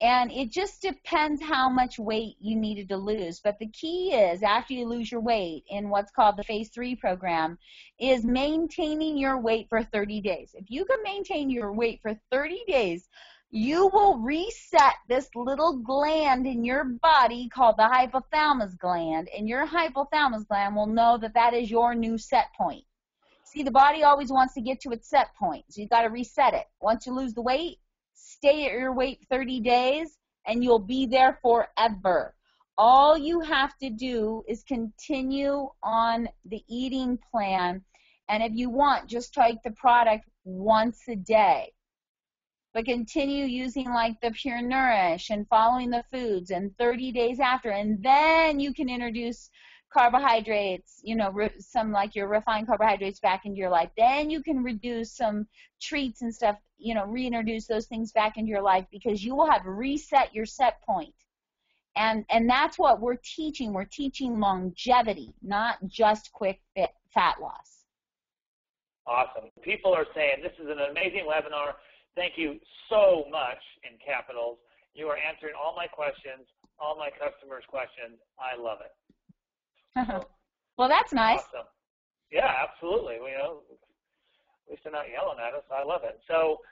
And it just depends how much weight you needed to lose. But the key is, after you lose your weight in what's called the Phase 3 program, is maintaining your weight for 30 days. If you can maintain your weight for 30 days, you will reset this little gland in your body called the hypothalamus gland. And your hypothalamus gland will know that that is your new set point. See, the body always wants to get to its set point. So you've got to reset it. Once you lose the weight, stay at your weight 30 days, and you'll be there forever. All you have to do is continue on the eating plan, and if you want, just take the product once a day. But continue using, like, the Pure Nourish and following the foods, and 30 days after, and then you can introduce carbohydrates, you know, some, like, your refined carbohydrates back into your life. Then you can reduce some treats and stuff, you know, reintroduce those things back into your life, because you will have reset your set point. And that's what we're teaching. We're teaching longevity, not just quick fat loss. Awesome. People are saying this is an amazing webinar. Thank you so much, in capitals. You are answering all my questions, all my customers' questions. I love it. Well, that's nice. Awesome. Yeah, absolutely. You know, at least they're not yelling at us. I love it. So,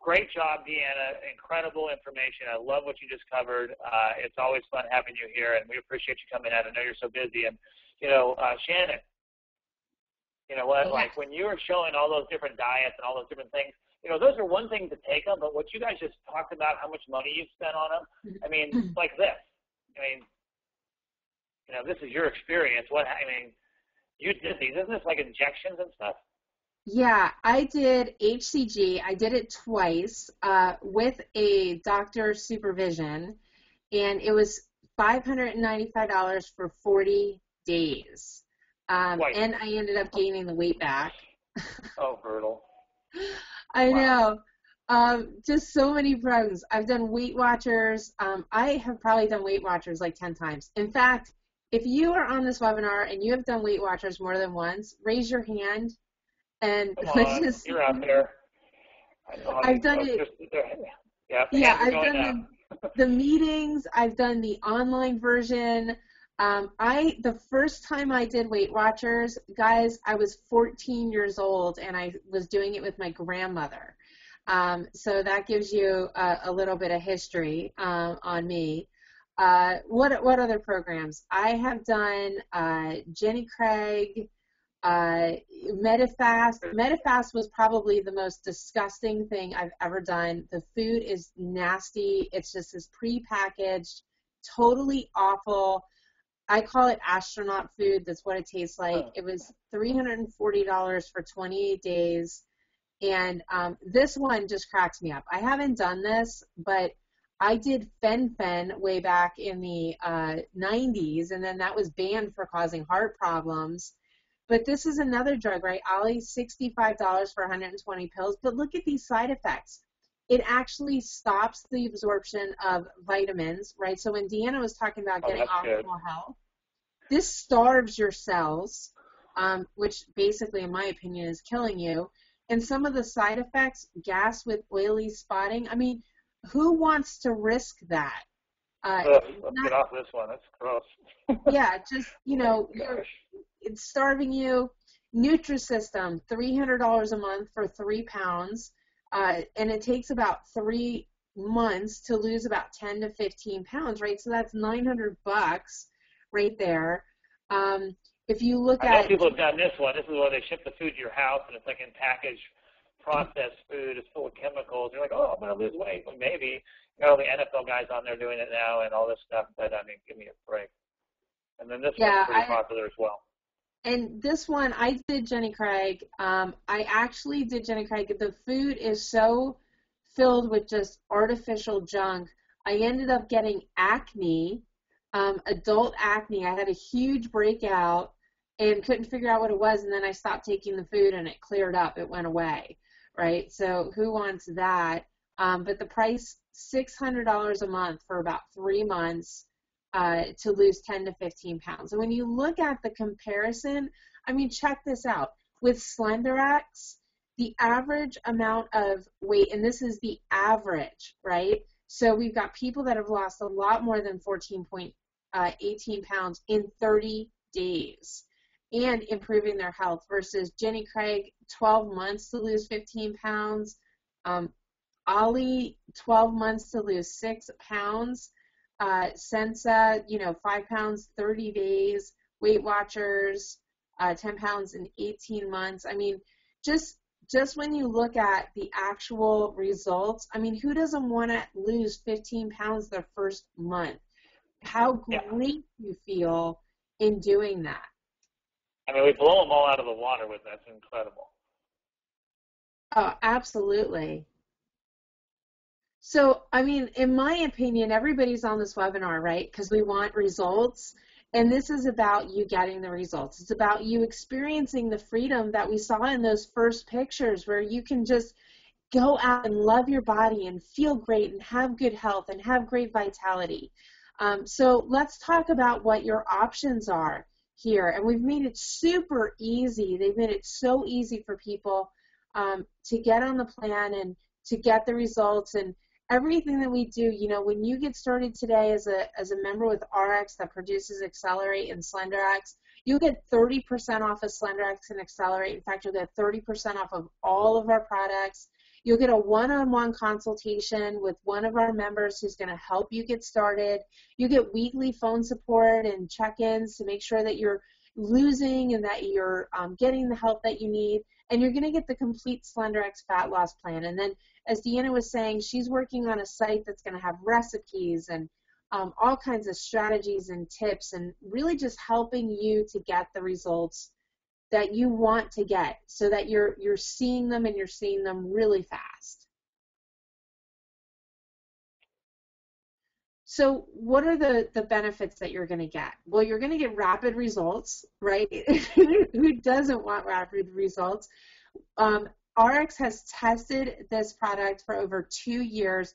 great job, Deanna. Incredible information. I love what you just covered. It's always fun having you here, and we appreciate you coming out. I know you're so busy. And, you know, Shannon, you know what? Like, when you were showing all those different diets and all those different things, you know, those are one thing to take them, but what you guys just talked about, how much money you spent on them, I mean, like this. I mean, you know, this is your experience. You did these. Isn't this like injections and stuff? Yeah, I did HCG. I did it twice with a doctor's supervision, and it was $595 for 40 days. And I ended up gaining the weight back. Oh, brutal. I know. Just so many programs. I've done Weight Watchers. I have probably done Weight Watchers like 10 times. In fact, if you are on this webinar and you have done Weight Watchers more than once, raise your hand. And you're out there. I've done it. Yeah, I've done the meetings. I've done the online version. The first time I did Weight Watchers, guys, I was 14 years old, and I was doing it with my grandmother. So that gives you a little bit of history on me. What other programs? I have done Jenny Craig, Medifast. Medifast was probably the most disgusting thing I've ever done. The food is nasty. It's just this prepackaged, totally awful. I call it astronaut food. That's what it tastes like. It was $340 for 28 days. And this one just cracks me up. I haven't done this, but I did fen-phen way back in the 90s, and then that was banned for causing heart problems. But this is another drug, right? Ollie, $65 for 120 pills. But look at these side effects. It actually stops the absorption of vitamins, right? So when Deanna was talking about getting optimal health, this starves your cells, which basically, in my opinion, is killing you. And some of the side effects, gas with oily spotting, I mean, who wants to risk that? Let's get off this one. That's gross. Yeah, just, you know, it's starving you. Nutrisystem, $300 a month for 3 pounds, and it takes about 3 months to lose about 10 to 15 pounds, right? So that's $900 right there. If you look I at... know people have done this one. This is where they ship the food to your house, and it's like in packaged processed food. It's full of chemicals. You're like, oh, I'm going to lose weight. Well, maybe. You know, all the NFL guys on there doing it now and all this stuff, but, I mean, give me a break. And then this one's pretty popular as well. And this one, I did Jenny Craig. I actually did Jenny Craig. The food is so filled with just artificial junk. I ended up getting acne, adult acne. I had a huge breakout and couldn't figure out what it was, and then I stopped taking the food and it cleared up. It went away, right? So who wants that? But the price, $600 a month for about 3 months to lose 10 to 15 pounds. And when you look at the comparison, I mean, check this out. With Slenderiix, the average amount of weight, and this is the average, right? So we've got people that have lost a lot more than 18 pounds in 30 days and improving their health versus Jenny Craig, 12 months to lose 15 pounds. Ollie, 12 months to lose 6 pounds. Sensa, 5 pounds, 30 days. Weight Watchers, 10 pounds in 18 months. I mean, just when you look at the actual results, I mean, who doesn't want to lose 15 pounds their first month? How great you feel in doing that. I mean, we blow them all out of the water with that. It's incredible. Oh, absolutely. So, I mean, in my opinion, everybody's on this webinar, right? Because we want results. And this is about you getting the results. It's about you experiencing the freedom that we saw in those first pictures where you can just go out and love your body and feel great and have good health and have great vitality. So let's talk about what your options are here. And we've made it super easy. They've made it so easy for people to get on the plan and to get the results. And everything that we do, when you get started today as a member with ARIIX that produces Accelerate and Slenderiix, you'll get 30% off of Slenderiix and Accelerate. In fact, you'll get 30% off of all of our products. You'll get a one-on-one consultation with one of our members who's going to help you get started. You get weekly phone support and check-ins to make sure that you're losing and that you're getting the help that you need. And you're going to get the complete Slenderiix fat loss plan. And then, as Deanna was saying, she's working on a site that's going to have recipes and all kinds of strategies and tips and really just helping you to get the results that you want to get so that you're seeing them and you're seeing them really fast. So what are the benefits that you're going to get? Well, you're going to get rapid results, right? Who doesn't want rapid results? ARIIX has tested this product for over 2 years.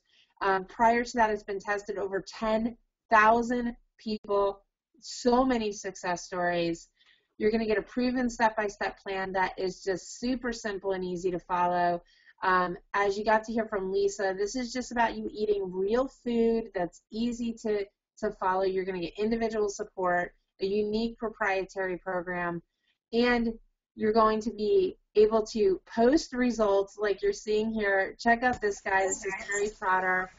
Prior to that, it's been tested over 10,000 people, so many success stories. You're going to get a proven step-by-step plan that is just super simple and easy to follow. As you got to hear from Lisa, this is just about you eating real food that's easy to follow. You're going to get individual support, a unique proprietary program, and you're going to be able to post results like you're seeing here. Check out this guy. This is Terry Trotter.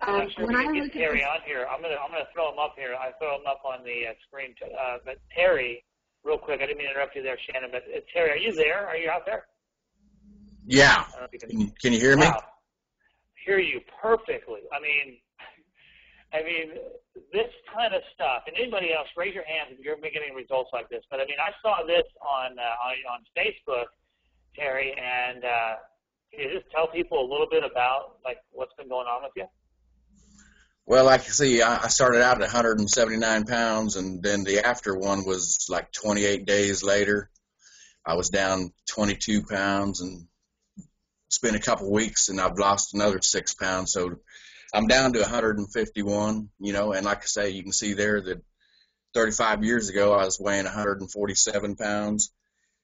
I'm not sure we can get Terry on here. I'm gonna throw him up here. I throw him up on the screen. But Terry, real quick, I didn't mean to interrupt you there, Shannon. But Terry, are you there? Are you out there? Yeah. Can you hear me? Wow. Hear you perfectly. I mean, this kind of stuff. And anybody else, raise your hand if you're getting results like this. But I mean, I saw this on Facebook, Terry, and can you just tell people a little bit about like what's been going on with you? Well, like you see, I started out at 179 pounds, and then the after one was like 28 days later. I was down 22 pounds, and it's been a couple weeks, and I've lost another 6 pounds. So I'm down to 151, and like I say, you can see there that 35 years ago I was weighing 147 pounds.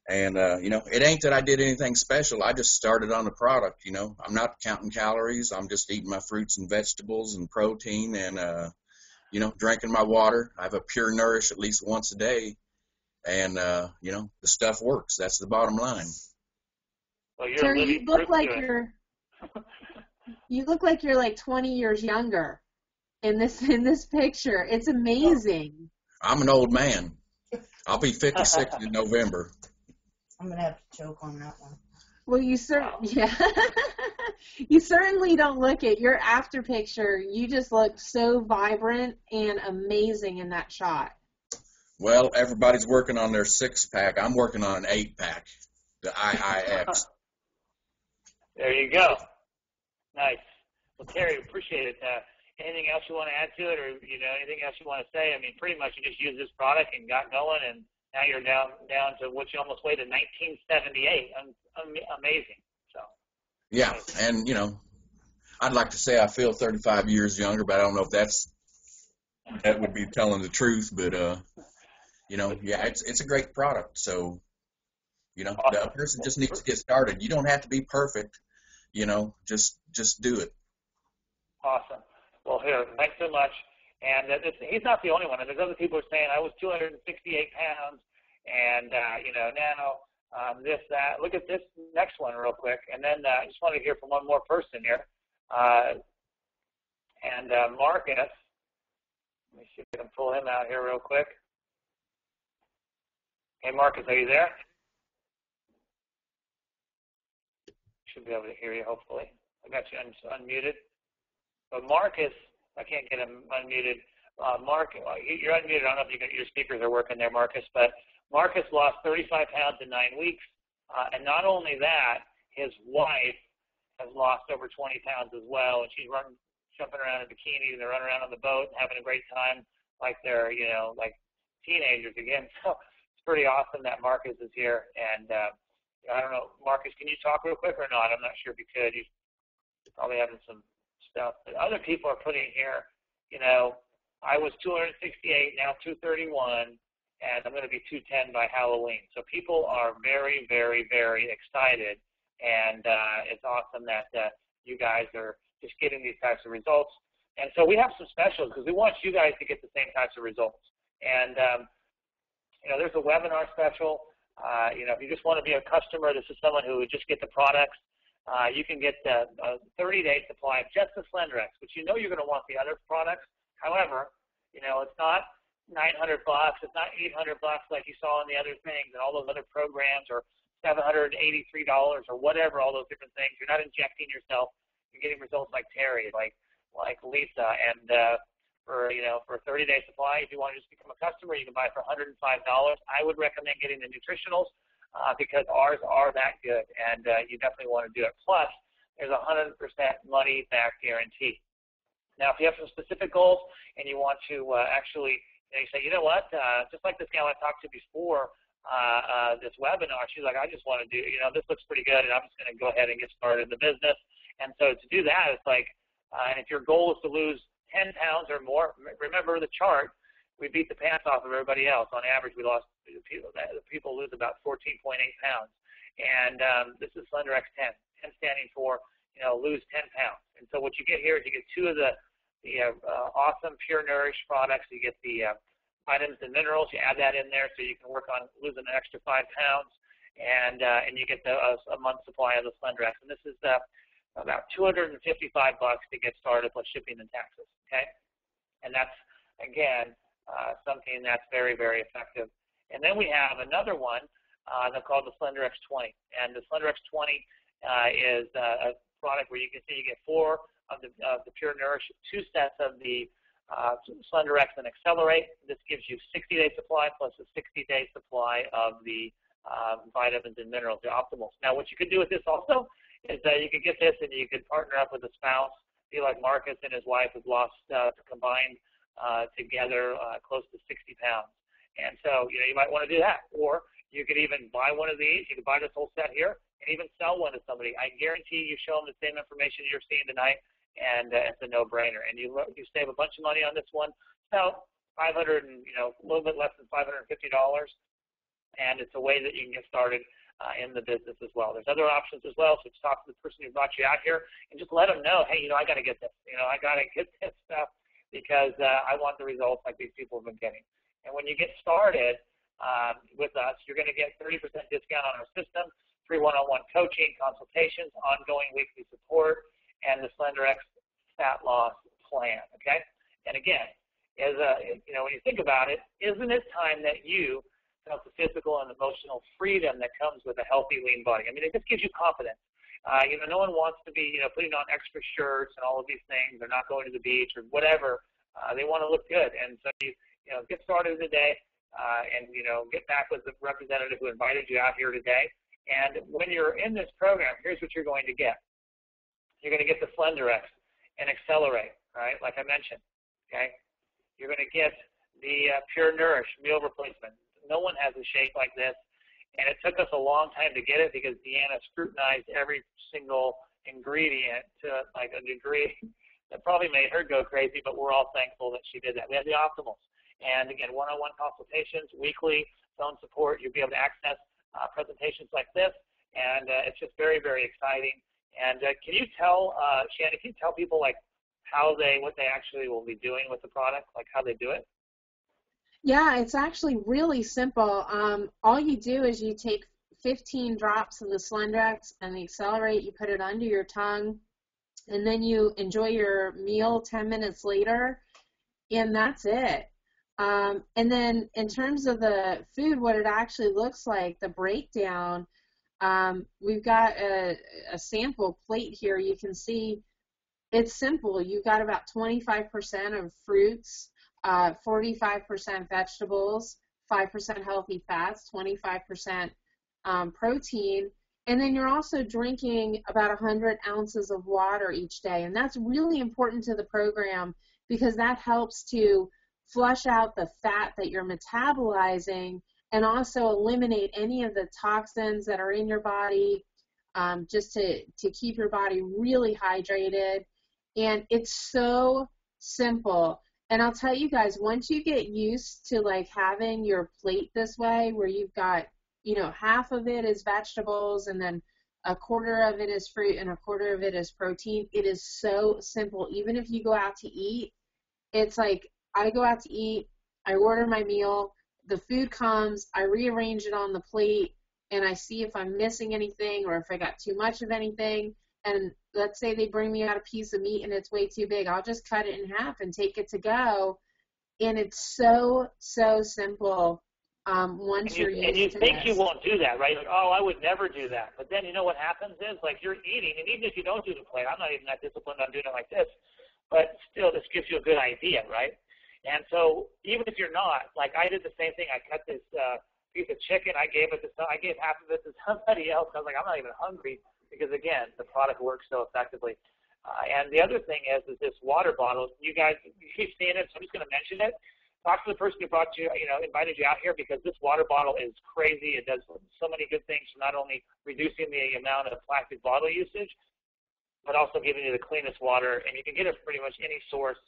And, it ain't that I did anything special. I just started on the product, I'm not counting calories. I'm just eating my fruits and vegetables and protein and, drinking my water. I have a pure Nourish at least once a day. And, the stuff works. That's the bottom line. Well, Terry, you look like you're like 20 years younger in this picture. It's amazing. I'm an old man. I'll be 56 in November. I'm going to have to choke on that one. Well, you you certainly don't look it. Your after picture, you just look so vibrant and amazing in that shot. Well, everybody's working on their 6-pack. I'm working on an 8-pack, the ARIIX. There you go. Nice. Well, Terry, appreciate it. Anything else you want to add to it, or anything else you want to say? I mean, pretty much you just used this product and got going, and now you're down to what you almost weighed in 1978. Amazing. So. Yeah, and I'd like to say I feel 35 years younger, but I don't know if that would be telling the truth. But yeah, it's a great product. So Awesome. the person just needs to get started. You don't have to be perfect. Just do it. Awesome. Well, here, thanks so much. And he's not the only one. And there's other people who are saying, I was 268 pounds, and, now this, that. Look at this next one real quick. And then I just want to hear from one more person here. Marcus, let me see if I can pull him out here real quick. Hey, Marcus, are you there? Should be able to hear you, hopefully. I got you unmuted. But Marcus, I can't get him unmuted. Mark, you're unmuted. I don't know if your speakers are working there, Marcus. But Marcus lost 35 pounds in 9 weeks. And not only that, his wife has lost over 20 pounds as well. And she's jumping around in bikinis and they're running around on the boat and having a great time like they're, like teenagers again. So it's pretty awesome that Marcus is here. And I don't know, Marcus, can you talk real quick or not? I'm not sure if you could. He's probably having some stuff. But other people are putting here, I was 268, now 231, and I'm going to be 210 by Halloween. So people are very, very, very excited, and it's awesome that you guys are just getting these types of results. And so we have some specials because we want you guys to get the same types of results. And, there's a webinar special. If you just want to be a customer, this is someone who would just get the products. You can get a 30-day supply of just the Slenderiix, but you're going to want the other products. However, it's not $900, it's not $800 like you saw in the other things and all those other programs, or $783 or whatever, all those different things. You're not injecting yourself. You're getting results like Terry, like Lisa, and for a 30-day supply, if you want to just become a customer, you can buy it for $105. I would recommend getting the nutritionals because ours are that good, and you definitely want to do it. Plus, there's a 100% money back guarantee. Now, if you have some specific goals and you want to actually, you say, just like this gal I talked to before this webinar, she's like, I just want to do, this looks pretty good, and I'm just going to go ahead and get started in the business. And so to do that, it's like, and if your goal is to lose 10 pounds or more, remember the chart, we beat the pants off of everybody else. On average, the people lose about 14.8 pounds. And this is Slenderiix 10 standing for, lose 10 pounds. And so what you get here is you get two of the awesome Pure Nourish products. You get the vitamins and minerals. You add that in there so you can work on losing an extra 5 pounds. And you get a month supply of the Slenderiix. And this is about $255 to get started plus shipping and taxes. Okay? And that's, again, something that's very, very effective. And then we have another one that's called the Slenderiix 20. And the Slenderiix 20 is a product where you can see you get 4 of the Pure Nourish, 2 sets of the Slenderiix and Accelerate. This gives you 60-day supply plus a 60-day supply of the vitamins and minerals, the optimals. Now, what you could do with this also is that you could get this and you could partner up with a spouse. Be like Marcus and his wife have lost combined together close to 60 pounds. And so, you might want to do that. Or you could even buy one of these. You could buy this whole set here and even sell one to somebody. I guarantee you show them the same information you're seeing tonight, and it's a no-brainer. And you save a bunch of money on this one. So $500 and, a little bit less than $550. And it's a way that you can get started in the business as well. There's other options as well. So just talk to the person who brought you out here and just let them know, hey, I got to get this. I got to get this stuff because I want the results like these people have been getting. And when you get started with us, you're going to get 30% discount on our system, free one-on-one coaching, consultations, ongoing weekly support, and the Slenderiix fat loss plan. Okay. And again, when you think about it, isn't it time that you felt the physical and emotional freedom that comes with a healthy, lean body? I mean, it just gives you confidence. No one wants to be, putting on extra shirts and all of these things. They're not going to the beach or whatever. They want to look good. And so get started today and, get back with the representative who invited you out here today. And when you're in this program, here's what you're going to get. You're going to get the Slenderiix and Accelerate, right, like I mentioned, okay? You're going to get the Pure Nourish meal replacement. No one has a shake like this, and it took us a long time to get it because Deanna scrutinized every single ingredient to like a degree that probably made her go crazy, but we're all thankful that she did that. We have the optimals. And again, one-on-one consultations, weekly phone support. You'll be able to access presentations like this, and it's just very, very exciting. And can you tell, Shannon, can you tell people like what they actually will be doing with the product, like how they do it? Yeah, it's actually really simple. All you do is you take 15 drops of the Slenderiix and the Accelerate, you put it under your tongue, and then you enjoy your meal 10 minutes later, and that's it. And then in terms of the food, what it actually looks like, the breakdown, we've got a sample plate here. You can see it's simple. You've got about 25% of fruits, 45% vegetables, 5% healthy fats, 25% protein, and then you're also drinking about 100 ounces of water each day. And that's really important to the program because that helps to flush out the fat that you're metabolizing and also eliminate any of the toxins that are in your body, just to keep your body really hydrated. And it's so simple. And I'll tell you guys, once you get used to like having your plate this way, where you've got, half of it is vegetables and then a quarter of it is fruit and a quarter of it is protein, it is so simple. Even if you go out to eat, it's like I go out to eat, I order my meal, the food comes, I rearrange it on the plate, and I see if I'm missing anything or if I got too much of anything. And let's say they bring me out a piece of meat and it's way too big, I'll just cut it in half and take it to go. And it's so, so simple once you're used to it. And you think you won't do that, right? Like, oh, I would never do that. But then what happens is, like, you're eating, and even if you don't do the plate, I'm not even that disciplined on doing it like this, but still this gives you a good idea, right? And so even if you're not, like I did the same thing. I cut this piece of chicken. I gave half of it to somebody else. I was like, I'm not even hungry. Because, again, the product works so effectively. And the other thing is this water bottle. You guys, you keep seeing it, so I'm just going to mention it. Talk to the person who brought you, invited you out here, because this water bottle is crazy. It does so many good things, not only reducing the amount of plastic bottle usage, but also giving you the cleanest water. And you can get it from pretty much any source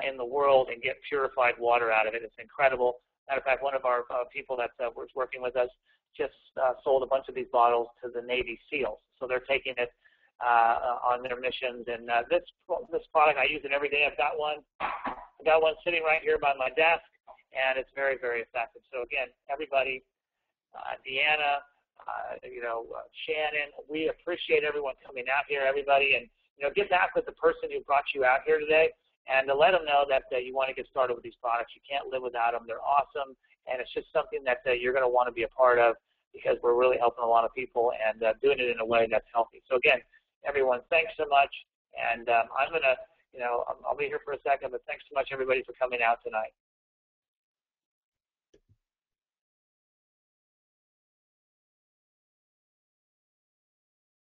in the world and get purified water out of it. It's incredible. Matter of fact, one of our people that's working with us just sold a bunch of these bottles to the Navy SEALs. So they're taking it on their missions. And this product, I use it every day. I've got one sitting right here by my desk, and it's very, very effective. So again, everybody, Deanna, Shannon, we appreciate everyone coming out here, everybody, and get back with the person who brought you out here today, and to let them know that you want to get started with these products. You can't live without them. They're awesome, and it's just something that you're going to want to be a part of, because we're really helping a lot of people and doing it in a way that's healthy. So again, everyone, thanks so much. And I'm going to, I'll be here for a second, but thanks so much, everybody, for coming out tonight.